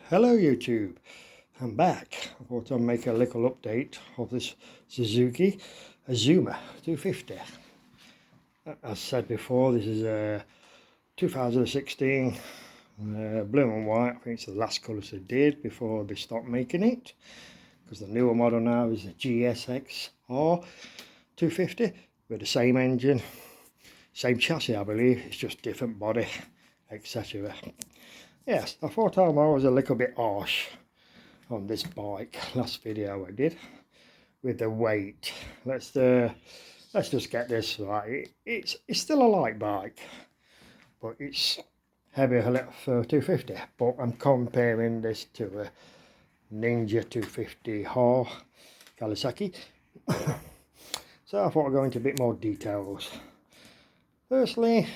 Hello YouTube, I'm back. I thought I'd make a little update of this Suzuki Inazuma 250. As said before, this is a 2016 blue and white. I think it's the last colours they did before they stopped making it, because the newer model now is the GSX R 250 with the same engine, same chassis I believe, it's just different body, etc. Yes, I thought I was a little bit harsh on this bike last video I did with the weight. Let's just get this right. It's still a light bike, but it's heavier a little for 250. But I'm comparing this to a Ninja 250 R Kawasaki. So I thought I'd go into a bit more details. Firstly,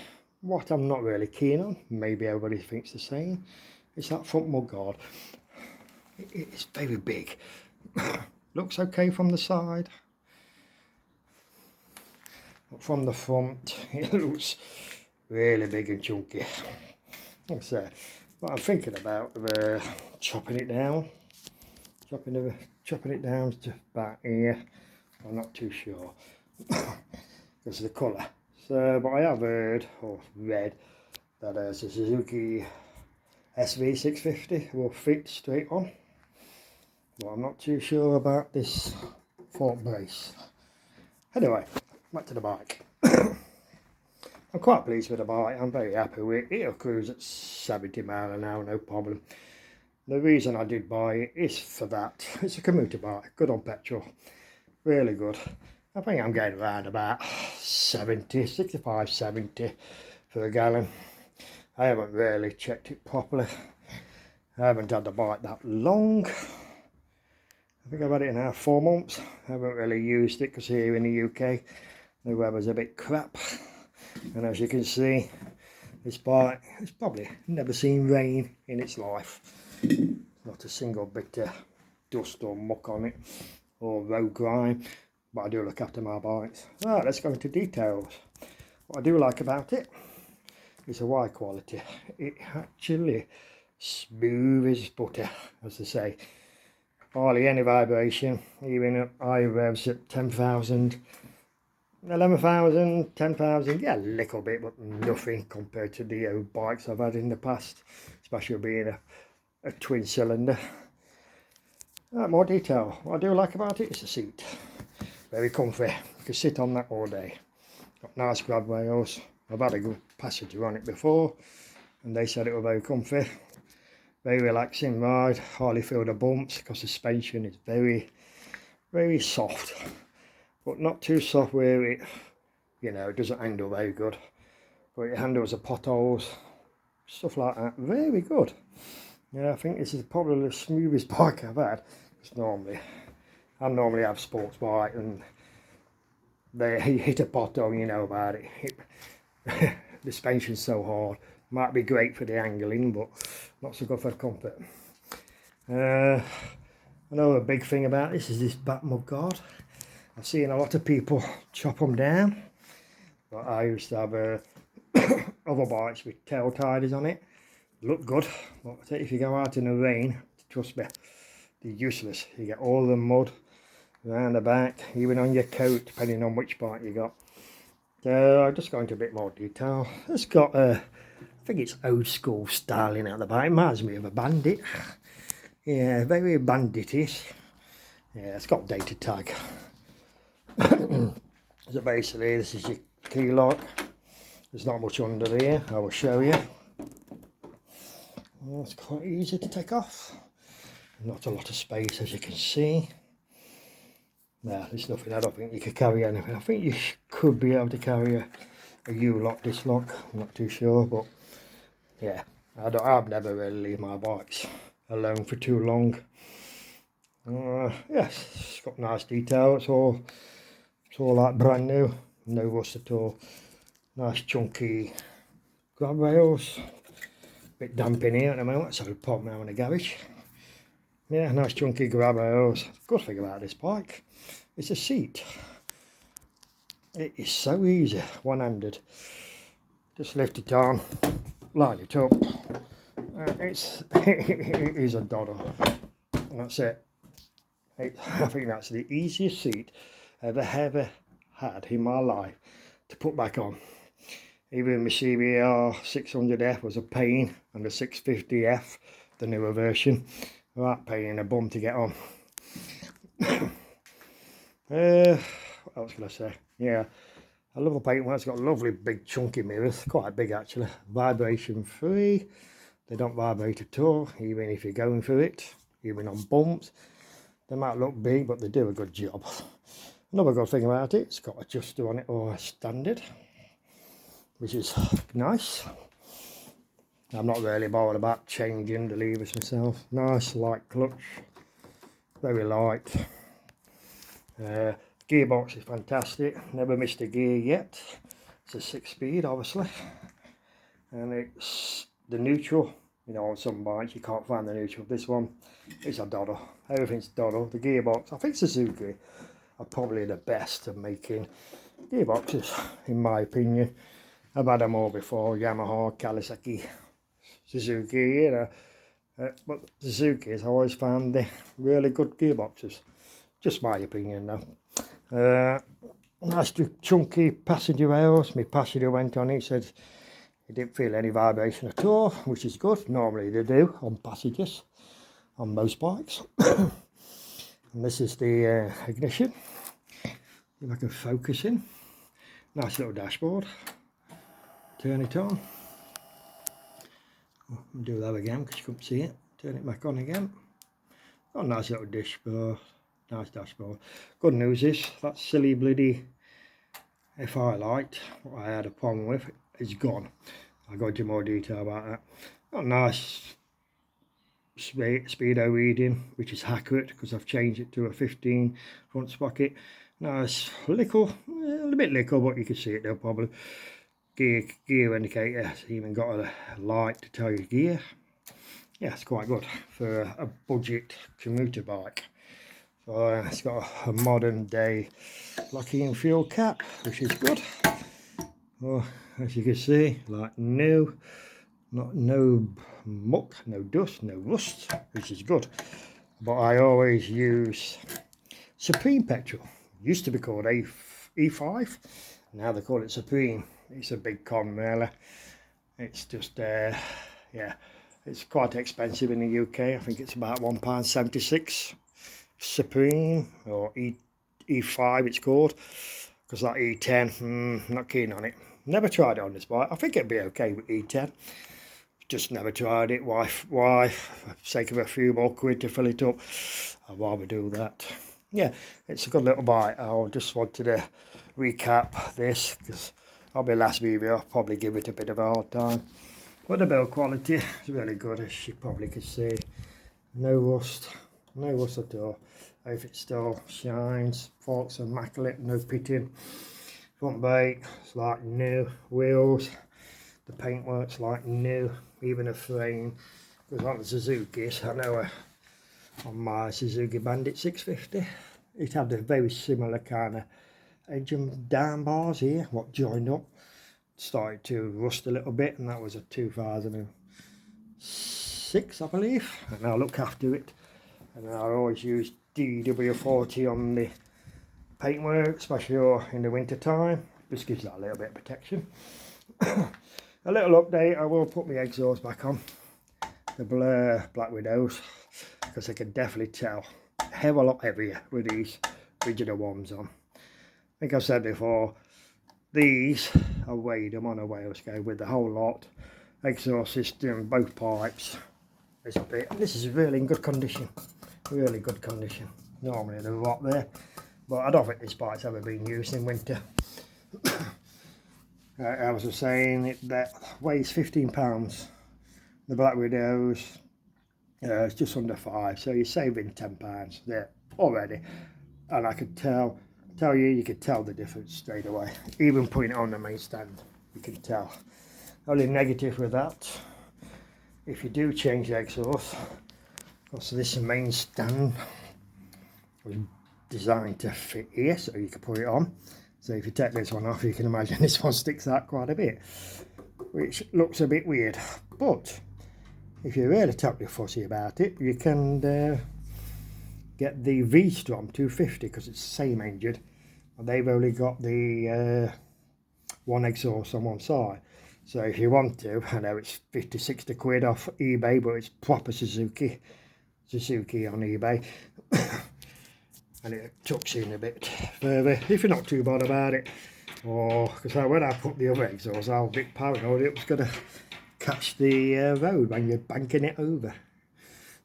what I'm not really keen on, maybe everybody thinks the same, is that front mudguard. It's very big. Looks okay from the side, but from the front it looks really big and chunky. So what I'm thinking about chopping it down, chopping it down to about here. I'm not too sure because of the colour. So, but I have heard or read that a Suzuki SV650 will fit straight on. But I'm not too sure about this front brace. Anyway, back to the bike. I'm quite pleased with the bike. I'm very happy with it. It'll cruise at 70 miles an hour, no problem. The reason I did buy it is for that. It's a commuter bike, good on petrol, really good. I think I'm getting around about 65, 70 for a gallon. I haven't really checked it properly. I haven't had the bike that long. I think I've had it now 4 months. I haven't really used it because here in the UK the weather's a bit crap. And as you can see, this bike has probably never seen rain in its life. Not a single bit of dust or muck on it or road grime. But I do look after my bikes. Right, let's go into details. What I do like about it is the wire quality. It actually smooth as butter, as they say. Hardly any vibration, even at high revs at 10,000, 11,000, 10,000. Yeah, a little bit, but nothing compared to the old bikes I've had in the past, especially being a twin cylinder. Right, more detail. What I do like about it is the seat. Very comfy, you can sit on that all day. Got nice grab rails. I've had a good passenger on it before and they said it was very comfy. Very relaxing ride, hardly feel the bumps because the suspension is very soft. But not too soft where it, it doesn't handle very good. But it handles the potholes, stuff like that, very good. Yeah, I think this is probably the smoothest bike I've had. Because I normally have sports bike and they hit a pothole, you know about it. The suspension's so hard. Might be great for the angling, but not so good for the comfort. Another big thing about this is this back mudguard. I've seen a lot of people chop them down, but I used to have other bikes with tail tiders on it. Look good, but if you go out in the rain, trust me, they're useless. You get all the mud around the back, even on your coat, depending on which bike you got. So I'll just go into a bit more detail. It's got I think it's old school styling at the back. It reminds me of a bandit. Yeah, very banditish. Yeah, it's got data tag. So basically this is your key lock. There's not much under here, I will show you. Well, it's quite easy to take off. Not a lot of space, as you can see. No, there's nothing. I don't think you could carry anything. I think you could be able to carry a U-lock, this lock. I'm not too sure, but yeah, I've never really leave my bikes alone for too long. Yes, it's got nice detail. It's all like brand new, no rust at all. Nice chunky grab rails. Bit damp in here at the moment, so I'll pop them out in the garage. Yeah, nice chunky grab rails. Good thing about this bike, it's a seat. It is so easy, one-handed. Just lift it on, line it up, it is a doddle. And that's it. I think that's the easiest seat I've ever had in my life to put back on. Even my CBR 600F was a pain, and the 650F, the newer version, that pain in the bum to get on. What else can I say? Yeah, I love the paintwork. It's got lovely big chunky mirrors, quite big actually. Vibration free, they don't vibrate at all, even if you're going through it, even on bumps. They might look big, but they do a good job. Another good thing about it, it's got a adjuster on it, or a standard, which is nice. I'm not really bothered about changing the levers myself. Nice light clutch, very light. Gearbox is fantastic, never missed a gear yet. It's a 6-speed obviously, and it's the neutral. You know, on some bikes you can't find the neutral. This one, it's a doddle. Everything's doddle. The gearbox, I think Suzuki are probably the best at making gearboxes, in my opinion. I've had them all before, Yamaha, Kawasaki, Suzuki, you know. But Suzuki's, I always found the really good gearboxes. Just my opinion though. Nice chunky passenger rails. My passenger went on it, he said he didn't feel any vibration at all, which is good. Normally they do on passengers, on most bikes. And this is the ignition. If I can focus in. Nice little dashboard. Turn it on. I'll do that again because you couldn't see it. Turn it back on again. Got a nice little dashboard. Nice dashboard. Good news is that silly bloody FI light, what I had a problem with, is gone. I'll go into more detail about that. Got a nice speedo reading, which is accurate because I've changed it to a 15 front sprocket. Nice little, a little bit little, but you can see it there probably. Gear indicator, it's even got a light to tell you gear. Yeah, it's quite good for a budget commuter bike. So it's got a modern day locking fuel cap, which is good. Well, as you can see, like no muck, no dust, no rust, which is good. But I always use Supreme petrol. It used to be called E5, now they call it Supreme. It's a big con really. It's just yeah, it's quite expensive in the UK. I think it's about £1.76. Supreme, or E5 it's called, because that E10, not keen on it. Never tried it on this bike. I think it'd be okay with E10, just never tried it. Why for the sake of a few more quid to fill it up, I'd rather do that. Yeah, it's a good little bike. I just wanted to recap this because I'll be last video, I'll probably give it a bit of a hard time, but the build quality is really good, as you probably can see. No rust at all. If it still shines, forks are immaculate, no pitting. Front brake, it's like new. Wheels, the paintwork's like new. Even a frame, because on the Suzuki's, I know on my Suzuki Bandit 650, it had a very similar kind of edge and down bars here, what joined up. Started to rust a little bit, and that was a 2006, I believe. And I look after it. And I always use DW40 on the paintwork, especially in the winter time. Just gives that a little bit of protection. A little update, I will put my exhaust back on, the Blair Black Widows, because I can definitely tell a hell of a lot heavier with these original ones on. I think I've said before, these, I weighed them on a whale scale with the whole lot, exhaust system, both pipes. This is really in good condition. Really good condition. Normally there's a lot there, but I don't think this bike's ever been used in winter. I was saying that weighs 15 pounds. The Black Widows it's just under 5, so you're saving 10 pounds there already. And I could tell you could tell the difference straight away. Even putting it on the main stand, you can tell. Only negative with that, if you do change the exhaust, so this main stand was designed to fit here, so you can put it on. So if you take this one off, you can imagine this one sticks out quite a bit, which looks a bit weird. But if you're really totally fussy about it, you can get the V-Strom 250 because it's the same engine. And they've only got the one exhaust on one side. So if you want to, I know it's 50, 60 quid off eBay, but it's proper Suzuki on eBay. And it tucks in a bit further if you're not too bothered about it. Or because when I put the other exhaust, I was a bit paranoid it was going to catch the road when you're banking it over.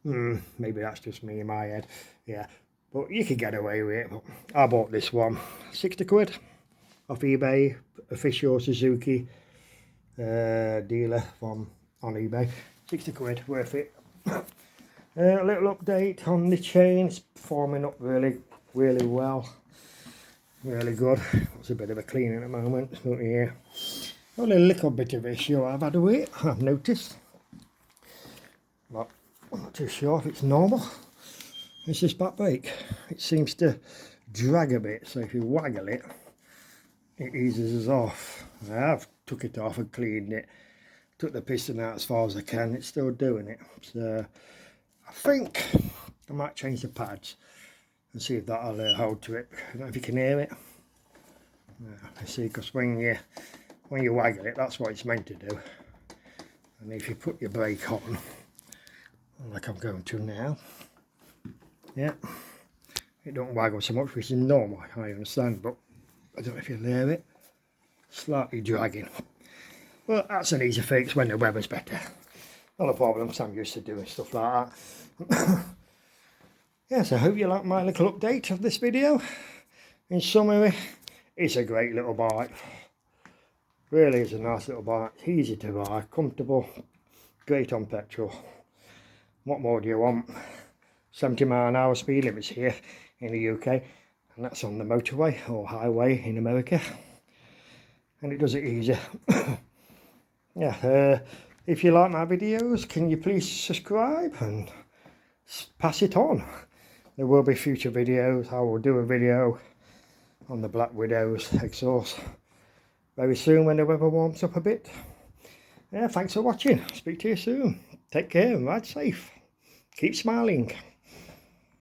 Maybe that's just me in my head. Yeah, but you can get away with it. But I bought this one, 60 quid off eBay, official Suzuki dealer on eBay. 60 quid, worth it. A little update on the chain. It's performing up really well. Really good. It's a bit of a clean at the moment, but yeah. Only a little bit of issue I've had with it, I've noticed. But I'm not too sure if it's normal. It's this back brake. It seems to drag a bit, so if you waggle it, it eases us off. I've took it off and cleaned it. Took the piston out as far as I can. It's still doing it. So I think I might change the pads and see if that'll hold to it. I don't know if you can hear it. I see, because when you waggle it, that's what it's meant to do. And if you put your brake on, like I'm going to now, yeah, it don't waggle so much, which is normal, I understand, but I don't know if you'll hear it. Slightly dragging. Well, that's an easy fix when the weather's better. Not a problem, so I'm used to doing stuff like that. Yes, I hope you like my little update of this video. In summary, it's a great little bike. Really is a nice little bike. Easy to ride, comfortable, great on petrol. What more do you want? 70-mile-an-hour speed limits here in the UK, and that's on the motorway or highway in America. And it does it easier. Yeah, if you like my videos, can you please subscribe and pass it on? There will be future videos. I will do a video on the Black Widow's exhaust very soon when the weather warms up a bit. Yeah, thanks for watching. Speak to you soon. Take care and ride safe. Keep smiling.